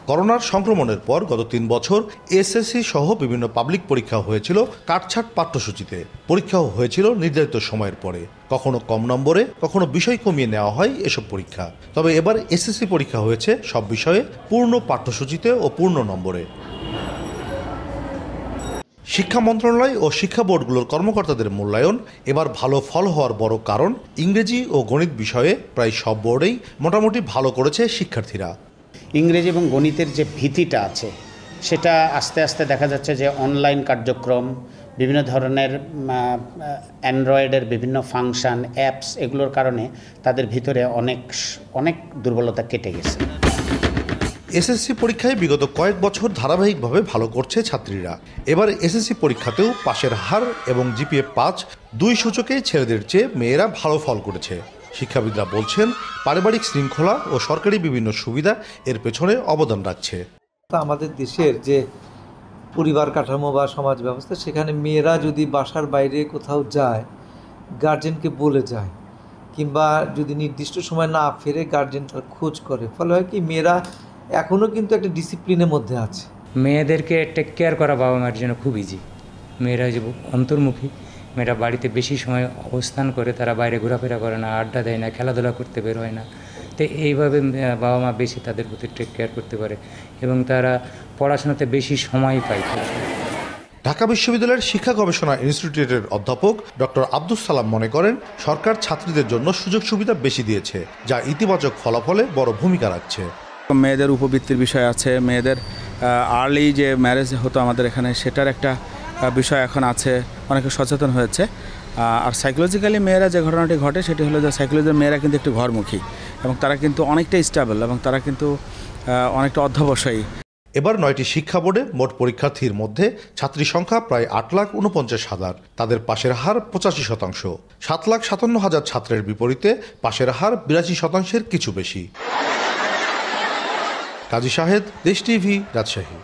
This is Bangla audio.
করোনার সংক্রমণের পর গত ৩ বছর এসএসসি সহ বিভিন্ন পাবলিক পরীক্ষা হয়েছিল কাটছাঁট পাঠ্যসূচিতে। পরীক্ষাও হয়েছিল নির্ধারিত সময়ের পরে, কখনো কম নম্বরে, কখনো বিষয় কমিয়ে নেওয়া হয় এসব পরীক্ষা। তবে এবার এসএসসি পরীক্ষা হয়েছে সব বিষয়ে পূর্ণ পাঠ্যসূচিতে ও পূর্ণ নম্বরে। শিক্ষা মন্ত্রণালয় ও শিক্ষা বোর্ডগুলোর কর্মকর্তাদের মূল্যায়ন এবার ভালো ফল হওয়ার বড় কারণ ইংরেজি ও গণিত বিষয়ে প্রায় সব বোর্ডেই মোটামুটি ভালো করেছে শিক্ষার্থীরা। ইংরেজি এবং গণিতের যে ভীতিটা আছে সেটা আস্তে আস্তে দেখা যাচ্ছে যে অনলাইন কার্যক্রম, বিভিন্ন ধরনের অ্যান্ড্রয়েডের বিভিন্ন ফাংশন, অ্যাপস, এগুলোর কারণে তাদের ভিতরে অনেক দুর্বলতা কেটে গেছে। এসএসসি পরীক্ষায় বিগত কয়েক বছর ধারাবাহিকভাবে ভালো করছে ছাত্রীরা। এবার এসএসসি পরীক্ষাতেও পাশের হার এবং জিপিএ ৫ দুই সূচকে ছেলেদের চেয়ে মেয়েরা ভালো ফল করেছে। শিক্ষাবিদরা বলছেন পারিবারিক শৃঙ্খলা ও সরকারি বিভিন্ন সুবিধা এর পেছনে অবদান রাখছে। আমাদের দেশের যে পরিবার কাঠামো বা সমাজ ব্যবস্থা, সেখানে মেয়েরা যদি বাসার বাইরে কোথাও যায়, গার্জেনকে বলে যায়, কিংবা যদি নির্দিষ্ট সময় না ফেরে গার্জেন তার খোঁজ করে, ফলে হয় কি মেয়েরা এখনও কিন্তু একটা ডিসিপ্লিনের মধ্যে আছে। মেয়েদেরকে টেক কেয়ার করা বাবা মার জন্য খুব ইজি। মেয়েরা যে অন্তর্মুখী, মেয়েরা বাড়িতে বেশি সময় অবস্থান করে, তারা বাইরে ঘোরাফেরা করে না, আড্ডা দেয় না, খেলাধুলা করতে বের হয় না। তো এইভাবে বাবা মা বেশি তাদের প্রতি টেক কেয়ার করতে পারে এবং তারা পড়াশোনাতে বেশি সময় পায়। ঢাকা বিশ্ববিদ্যালয়ের শিক্ষা গবেষণা ইনস্টিটিউটের অধ্যাপক ডক্টর আব্দুস সালাম মনে করেন, সরকার ছাত্রীদের জন্য সুযোগ সুবিধা বেশি দিয়েছে, যা ইতিবাচক ফলাফলে বড় ভূমিকা রাখছে। মেয়েদের উপবৃত্তির বিষয় আছে, মেয়েদের আর্লি যে ম্যারেজ হতো আমাদের এখানে, সেটার একটা বিষয় এখন আছে, অনেকে সচেতন হয়েছে। আর সাইকোলজিক্যালি মেয়েরা যে ঘটনাটি ঘটে সেটি হলো যে সাইকোলজির মেয়েরা কিন্তু একটু ঘরমুখী এবং তারা কিন্তু অনেকটা স্টেবল এবং তারা কিন্তু অনেকটা অধ্যবসায়ী। এবার 9টি শিক্ষা বোর্ডে মোট পরীক্ষার্থীর মধ্যে ছাত্রী সংখ্যা প্রায় 8,49,000। তাদের পাশের হার 85%। 7,57,000 ছাত্রের বিপরীতে পাশের হার 82%-এর কিছু বেশি। কাজী শাহেদ, দেশ টিভি, রাজশাহী।